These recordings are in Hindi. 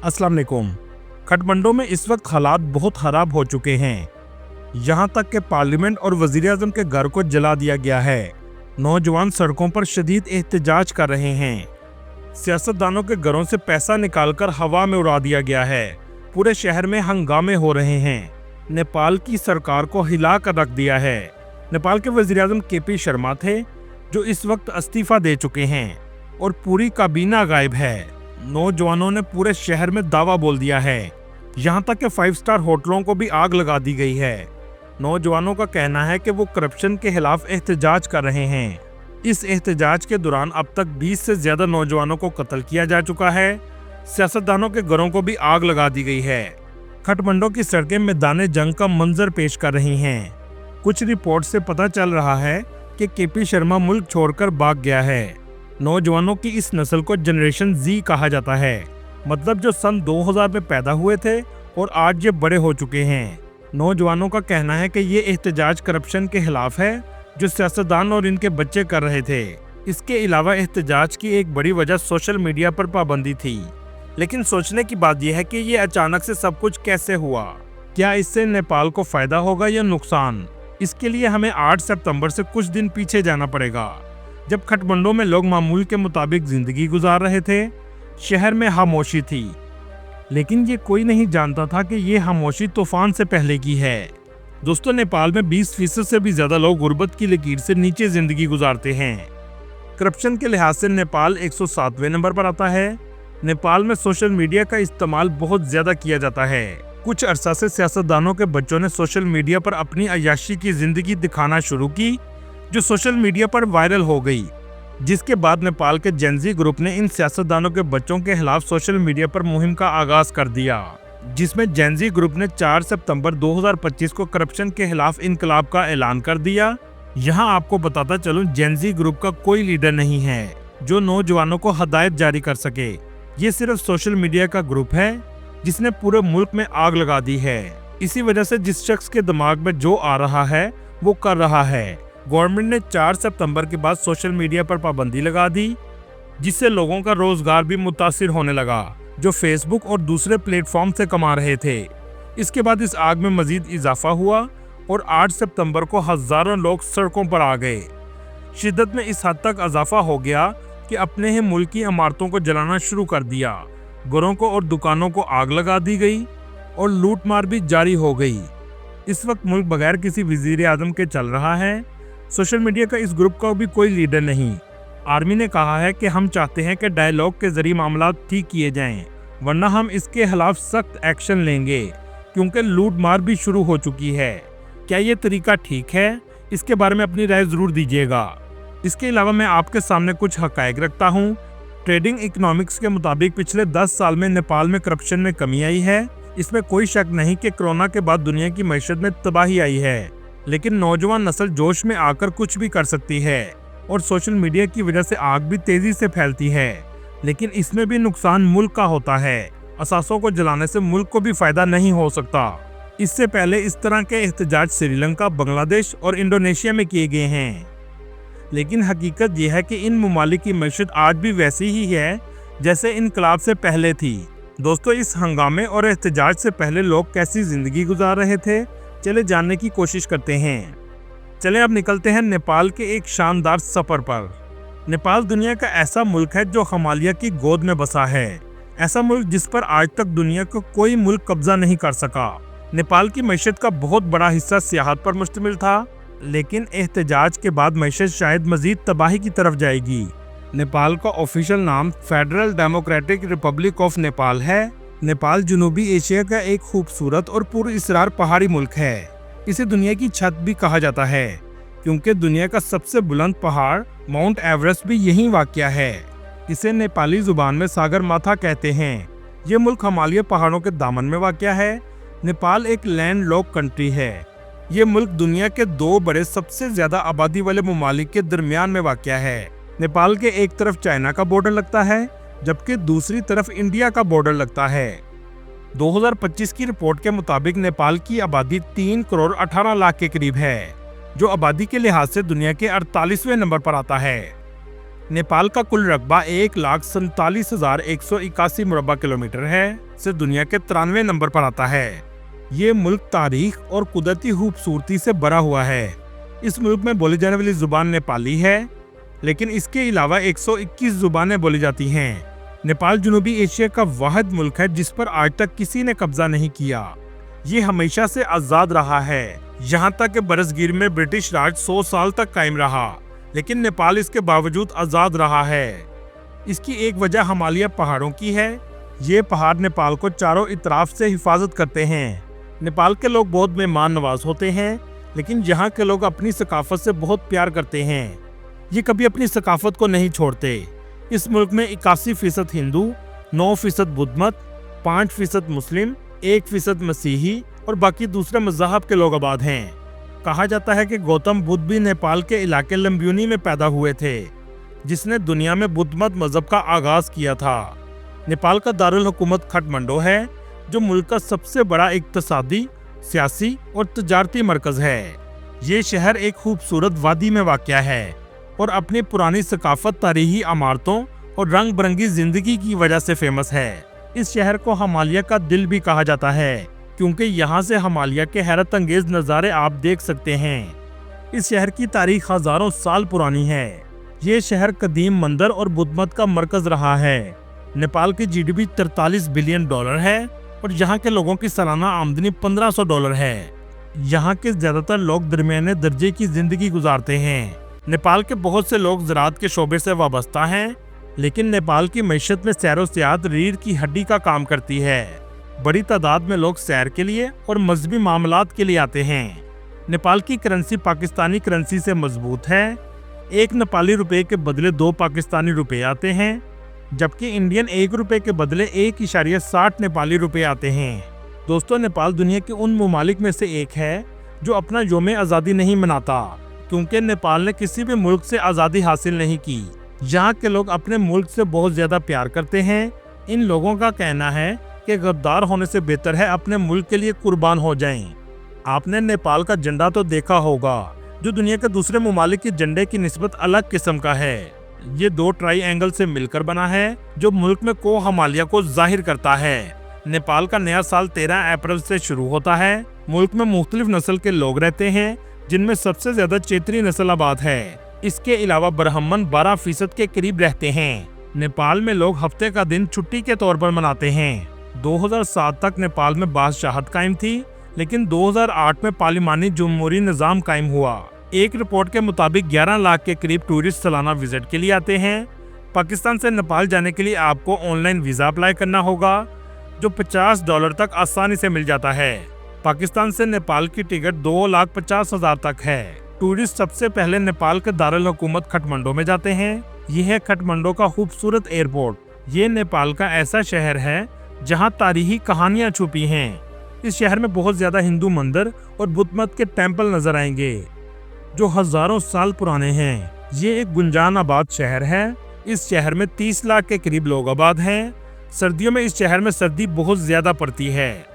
अस्सलाम वालेकुम। काठमांडू में इस वक्त हालात बहुत खराब हो चुके हैं। यहाँ तक कि पार्लियामेंट और वज़ीर-ए-आज़म के घर को जला दिया गया है। नौजवान सड़कों पर शदीद एहतजाज कर रहे हैं। सियासतदानों के घरों से पैसा निकालकर हवा में उड़ा दिया गया है। पूरे शहर में हंगामे हो रहे हैं। नेपाल की सरकार को हिला कर रख दिया है। नेपाल के वज़ीर-ए-आज़म के.पी. शर्मा थे, जो इस वक्त इस्तीफा दे चुके हैं और पूरी काबीना गायब है। नौजवानों ने पूरे शहर में दावा बोल दिया है। यहाँ तक कि 5 स्टार होटलों को भी आग लगा दी गई है। नौजवानों का कहना है कि वो करप्शन के खिलाफ एहतजाज कर रहे हैं। इस एहतजाज के दौरान अब तक 20 से ज्यादा नौजवानों को कत्ल किया जा चुका है। सियासतदानों के घरों को भी आग लगा दी गई है। काठमांडू की सड़कें मैदान जंग का मंजर पेश कर रही हैं। कुछ रिपोर्ट से पता चल रहा है कि के.पी. शर्मा मुल्क छोड़कर भाग गया है। नौजवानों की इस नस्ल को जनरेशन जी कहा जाता है, मतलब जो सन 2000 में पैदा हुए थे और आज ये बड़े हो चुके हैं। नौजवानों का कहना है कि ये एहतजाज करप्शन के खिलाफ है, जो सियासतदान और इनके बच्चे कर रहे थे। इसके अलावा एहतजाज की एक बड़ी वजह सोशल मीडिया पर पाबंदी थी। लेकिन सोचने की बात यह है कि ये अचानक से सब कुछ कैसे हुआ। क्या इससे नेपाल को फायदा होगा या नुकसान? इसके लिए हमें 8 सितंबर से कुछ दिन पीछे जाना पड़ेगा, जब काठमांडू में लोग मामूल के मुताबिक जिंदगी गुजार रहे थे। शहर में खामोशी थी, लेकिन ये कोई नहीं जानता था कि ये खामोशी तूफान से पहले की है। दोस्तों, नेपाल में 20% से भी ज्यादा लोग गुर्बत की लकीर से नीचे जिंदगी गुजारते हैं। करप्शन के लिहाज से नेपाल 107वें नंबर पर आता है। नेपाल में सोशल मीडिया का इस्तेमाल बहुत ज्यादा किया जाता है। कुछ अरसा से सियासतदानों के बच्चों ने सोशल मीडिया पर अपनी अय्याशी की जिंदगी दिखाना शुरू की, जो सोशल मीडिया पर वायरल हो गई। जिसके बाद नेपाल के जेनजी ग्रुप ने इन सियासतदानों के बच्चों के खिलाफ सोशल मीडिया पर मुहिम का आगाज कर दिया, जिसमें जेनजी ग्रुप ने 4 सितंबर 2025 को करप्शन के खिलाफ इनकलाब का ऐलान कर दिया। यहाँ आपको बताता चलूं, जेनजी ग्रुप का कोई लीडर नहीं है जो नौजवानों को हदायत जारी कर सके। ये सिर्फ सोशल मीडिया का ग्रुप है जिसने पूरे मुल्क में आग लगा दी है। इसी वजह से जिस शख्स के दिमाग में जो आ रहा है वो कर रहा है। गवर्नमेंट ने 4 सितंबर के बाद सोशल मीडिया पर पाबंदी लगा दी, जिससे लोगों का रोजगार भी मुतासिर होने लगा, जो फेसबुक और दूसरे प्लेटफॉर्म से कमा रहे थे। इसके बाद इस आग में मजीद इजाफा हुआ और 8 सितंबर को हजारों लोग सड़कों पर आ गए। शिद्दत में इस हद तक इजाफा हो गया कि अपने ही मुल्क की इमारतों को जलाना शुरू कर दिया। घरों को और दुकानों को आग लगा दी गई और लूटमार भी जारी हो गई। इस वक्त मुल्क बगैर किसी वज़ीर-ए-आज़म के चल रहा है। सोशल मीडिया का इस ग्रुप का भी कोई लीडर नहीं। आर्मी ने कहा है कि हम चाहते हैं कि डायलॉग के जरिए मामला ठीक किए जाएं, वरना हम इसके खिलाफ सख्त एक्शन लेंगे, क्योंकि लूट मार भी शुरू हो चुकी है। क्या ये तरीका ठीक है? इसके बारे में अपनी राय जरूर दीजिएगा। इसके अलावा मैं आपके सामने कुछ हकायक रखता हूँ। ट्रेडिंग इकोनॉमिक्स के मुताबिक पिछले 10 साल में नेपाल में करप्शन में कमी आई है। इसमें कोई शक नहीं कि कोरोना के बाद दुनिया की मईशत में तबाही आई है, लेकिन नौजवान नस्ल जोश में आकर कुछ भी कर सकती है और सोशल मीडिया की वजह से आग भी तेजी से फैलती है। लेकिन इसमें भी नुकसान मुल्क का होता है। असासों को जलाने से मुल्क को भी फायदा नहीं हो सकता। इससे पहले इस तरह के एहतजाज श्रीलंका, बांग्लादेश और इंडोनेशिया में किए गए हैं। लेकिन हकीकत यह है कि इन ममालिक की मईशत आज भी वैसी ही है जैसे इनकलाब से पहले थी। दोस्तों, इस हंगामे और एहतजाज से पहले लोग कैसी जिंदगी गुजार रहे थे, चले जानने की कोशिश करते हैं। चलें अब निकलते हैं नेपाल के एक शानदार सफर पर। नेपाल दुनिया का ऐसा मुल्क है जो हिमालय की गोद में बसा है। ऐसा मुल्क जिस पर आज तक दुनिया का कोई मुल्क कब्जा नहीं कर सका। नेपाल की मईशत का बहुत बड़ा हिस्सा सियाहत पर मुश्तमिल था, लेकिन एहतजाज के बाद मईशत शायद मजीद तबाही की तरफ जाएगी। नेपाल का ऑफिशियल नाम federal democratic Republic of Nepal है। नेपाल जनूबी एशिया का एक खूबसूरत और पुरअसरार पहाड़ी मुल्क है। इसे दुनिया की छत भी कहा जाता है, क्योंकि दुनिया का सबसे बुलंद पहाड़ माउंट एवरेस्ट भी यहीं वाक़या है। इसे नेपाली जुबान में सागर माथा कहते हैं। ये मुल्क हिमालय पहाड़ों के दामन में वाक़या है। नेपाल एक लैंड लॉक कंट्री है। ये मुल्क दुनिया के 2 बड़े सबसे ज्यादा आबादी वाले ममालिक के दरमियान में वाक़या है। नेपाल के एक तरफ चाइना का बॉर्डर लगता है, जबकि दूसरी तरफ इंडिया का बॉर्डर लगता है। 2025 की रिपोर्ट के मुताबिक नेपाल की आबादी 3 करोड़ 18 लाख के करीब है, जो आबादी के लिहाज से दुनिया के 48वें नंबर पर आता है। नेपाल का कुल रकबा 1,47,181 मुरब्बा किलोमीटर है, से दुनिया के 93 नंबर पर आता है। ये मुल्क तारीख और कुदरती खूबसूरती से भरा हुआ है। इस मुल्क में बोली जाने वाली जुबान नेपाली है, लेकिन इसके अलावा 121 जुबानें बोली जाती हैं। नेपाल जनूबी एशिया का वाहिद मुल्क है जिस पर आज तक किसी ने कब्जा नहीं किया। ये हमेशा से आज़ाद रहा है, यहाँ तक कि बरसगीर में ब्रिटिश राज 100 साल तक कायम रहा, लेकिन नेपाल इसके बावजूद आज़ाद रहा है। इसकी एक वजह हिमालय पहाड़ों की है। ये पहाड़ नेपाल को चारों इतराफ से हिफाजत करते हैं। नेपाल के लोग बहुत मेहमान नवाज होते हैं, लेकिन यहाँ के लोग अपनी सकाफत से बहुत प्यार करते हैं। ये कभी अपनी सकाफत को नहीं छोड़ते। इस मुल्क में 81% हिंदू, 9% बुद्ध मत, 5% मुस्लिम, 1% मसीही और बाकी दूसरे मज़हब के लोग आबाद हैं। कहा जाता है कि गौतम बुद्ध भी नेपाल के इलाके लंबियोनी में पैदा हुए थे, जिसने दुनिया में बुद्ध मत मजहब का आगाज किया था। नेपाल का दारुल हुकूमत काठमांडू है, जो मुल्क का सबसे बड़ा इक्तिसादी, सियासी और तजारती मरकज है। ये शहर एक खूबसूरत वादी में वाक़या है और अपनी पुरानी सकाफत, तारीखी इमारतों और रंग बिरंगी जिंदगी की वजह से फेमस है। इस शहर को हिमालय का दिल भी कहा जाता है, क्योंकि यहाँ से हिमालय के हैरत अंगेज नज़ारे आप देख सकते हैं। इस शहर की तारीख हजारों साल पुरानी है। ये शहर कदीम मंदिर और बुद्ध मत का मरकज रहा है। नेपाल की जीडीपी $43 बिलियन है और यहाँ के लोगों की सालाना आमदनी $1500 है। यहाँ के ज्यादातर लोग दरमियाने दर्जे की जिंदगी गुजारते हैं। नेपाल के बहुत से लोग ज़राअत के शोबे से वाबस्ता हैं, लेकिन नेपाल की मईशत में सैर व सियाहत रीढ़ की हड्डी का काम करती है। बड़ी तादाद में लोग सैर के लिए और मजहबी मामलात के लिए आते हैं। नेपाल की करेंसी पाकिस्तानी करेंसी से मजबूत है। 1 नेपाली रुपए के बदले 2 पाकिस्तानी रुपए आते हैं, जबकि इंडियन 1 रुपए के बदले 1.60 नेपाली रुपए आते हैं। दोस्तों, नेपाल दुनिया के उन ममालिक में से एक है जो अपना यौम आज़ादी नहीं मनाता, क्योंकि नेपाल ने किसी भी मुल्क से आज़ादी हासिल नहीं की। यहाँ के लोग अपने मुल्क से बहुत ज़्यादा प्यार करते हैं। इन लोगों का कहना है कि गद्दार होने से बेहतर है अपने मुल्क के लिए कुर्बान हो जाएं। आपने नेपाल का झंडा तो देखा होगा, जो दुनिया के दूसरे ममालिक के झंडे की निस्बत अलग किस्म का है। ये 2 ट्रायंगल से मिलकर बना है, जो मुल्क में को हिमालय को जाहिर करता है। नेपाल का नया साल 13 अप्रैल से शुरू होता है। मुल्क में मुख्तलिफ नस्ल के लोग रहते हैं, जिनमें सबसे ज्यादा चेत्री नस्ल आबाद है। इसके अलावा ब्राह्मण 12% के करीब रहते हैं। नेपाल में लोग हफ्ते का दिन छुट्टी के तौर पर मनाते हैं। 2007 तक नेपाल में बादशाहत कायम थी, लेकिन 2008 में पार्लिमानी जमहूरी निज़ाम कायम हुआ। एक रिपोर्ट के मुताबिक 11 लाख के करीब टूरिस्ट सालाना विजिट के लिए आते हैं। पाकिस्तान से नेपाल जाने के लिए आपको ऑनलाइन वीज़ा अप्लाई करना होगा, जो $50 तक आसानी से मिल जाता है। पाकिस्तान से नेपाल की टिकट 2,50,000 तक है। टूरिस्ट सबसे पहले नेपाल के दारुल हुकूमत काठमांडू में जाते हैं। यह है काठमांडू का खूबसूरत एयरपोर्ट। ये नेपाल का ऐसा शहर है जहां तारीखी कहानियां छुपी हैं। इस शहर में बहुत ज्यादा हिंदू मंदिर और बुद्ध मत के टेम्पल नजर आएंगे, जो हजारों साल पुराने हैं। ये एक गुंजान आबाद शहर है। इस शहर में 30 लाख के करीब लोग आबाद हैं। सर्दियों में इस शहर में सर्दी बहुत ज्यादा पड़ती है।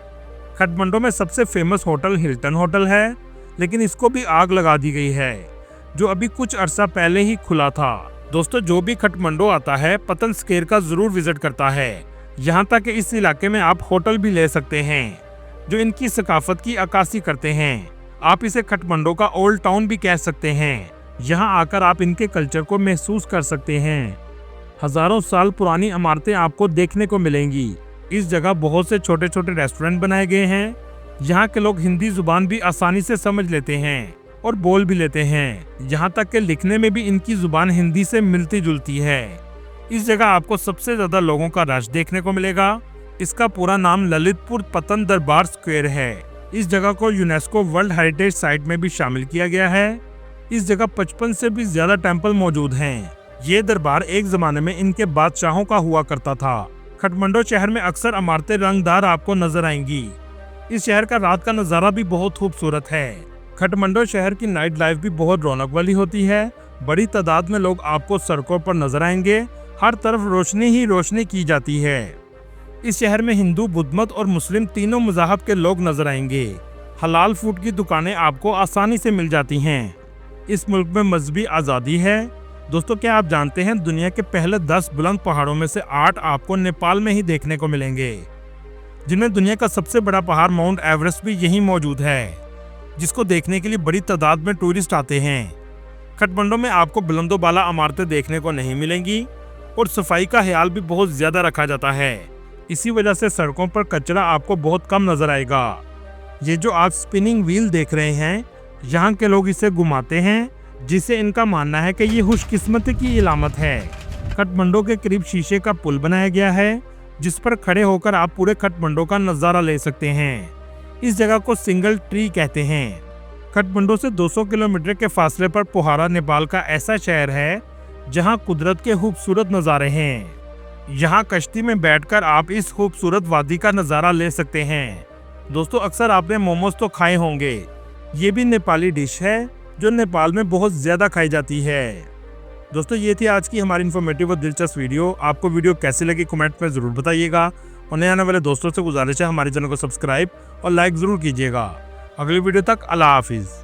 काठमांडू में सबसे फेमस होटल हिल्टन होटल है, लेकिन इसको भी आग लगा दी गई है, जो अभी कुछ अरसा पहले ही खुला था। दोस्तों, जो भी काठमांडू आता है पतन स्क्वायर का जरूर विजिट करता है। यहाँ तक कि इस इलाके में आप होटल भी ले सकते हैं, जो इनकी सकाफत की अक्कासी करते हैं। आप इसे काठमांडू का ओल्ड टाउन भी कह सकते हैं। यहाँ आकर आप इनके कल्चर को महसूस कर सकते हैं। हजारों साल पुरानी इमारतें आपको देखने को मिलेंगी। इस जगह बहुत से छोटे छोटे रेस्टोरेंट बनाए गए हैं। यहाँ के लोग हिंदी जुबान भी आसानी से समझ लेते हैं और बोल भी लेते हैं। यहाँ तक कि लिखने में भी इनकी जुबान हिंदी से मिलती जुलती है। इस जगह आपको सबसे ज्यादा लोगों का रश देखने को मिलेगा। इसका पूरा नाम ललितपुर पतन दरबार स्क्वायर है। इस जगह को यूनेस्को वर्ल्ड हेरिटेज साइट में भी शामिल किया गया है। इस जगह 55 से भी ज्यादा टेम्पल मौजूद हैं। ये दरबार एक जमाने में इनके बादशाहों का हुआ करता था। काठमांडू शहर में अक्सर इमारतें रंगदार आपको नजर आएंगी। इस शहर का रात का नज़ारा भी बहुत खूबसूरत है। काठमांडू शहर की नाइट लाइफ भी बहुत रौनक वाली होती है। बड़ी तादाद में लोग आपको सड़कों पर नजर आएंगे। हर तरफ रोशनी ही रोशनी की जाती है। इस शहर में हिंदू, बुद्ध मत और मुस्लिम तीनों मज़हब के लोग नजर आएंगे। हलाल फूड की दुकानें आपको आसानी से मिल जाती हैं। इस मुल्क में मजहबी आज़ादी है। दोस्तों, क्या आप जानते हैं दुनिया के पहले 10 बुलंद पहाड़ों में से 8 आपको नेपाल में ही देखने को मिलेंगे, जिनमें दुनिया का सबसे बड़ा पहाड़ माउंट एवरेस्ट भी यहीं मौजूद है, जिसको देखने के लिए बड़ी तादाद में टूरिस्ट आते हैं। काठमांडू में आपको बुलंदोबाला इमारतें देखने को नहीं मिलेंगी और सफाई का ख्याल भी बहुत ज्यादा रखा जाता है। इसी वजह से सड़कों पर कचरा आपको बहुत कम नजर आएगा। ये जो आप स्पिनिंग व्हील देख रहे हैं, यहाँ के लोग इसे घुमाते हैं, जिससे इनका मानना है कि ये खुशकिस्मती की इलामत है। काठमांडू के करीब शीशे का पुल बनाया गया है, जिस पर खड़े होकर आप पूरे काठमांडू का नज़ारा ले सकते हैं। इस जगह को सिंगल ट्री कहते हैं। काठमांडू से 200 किलोमीटर के फासले पर पोहारा नेपाल का ऐसा शहर है जहां कुदरत के खूबसूरत नज़ारे हैं। यहां कश्ती में बैठकर आप इस खूबसूरत वादी का नज़ारा ले सकते हैं। दोस्तों, अक्सर आपने मोमोज तो खाए होंगे। ये भी नेपाली डिश है जो नेपाल में बहुत ज़्यादा खाई जाती है। दोस्तों, ये थी आज की हमारी इन्फॉर्मेटिव और दिलचस्प वीडियो। आपको वीडियो कैसी लगी कमेंट में ज़रूर बताइएगा और नए आने वाले दोस्तों से गुजारिश है हमारे चैनल को सब्सक्राइब और लाइक ज़रूर कीजिएगा। अगली वीडियो तक अल्लाह हाफिज़।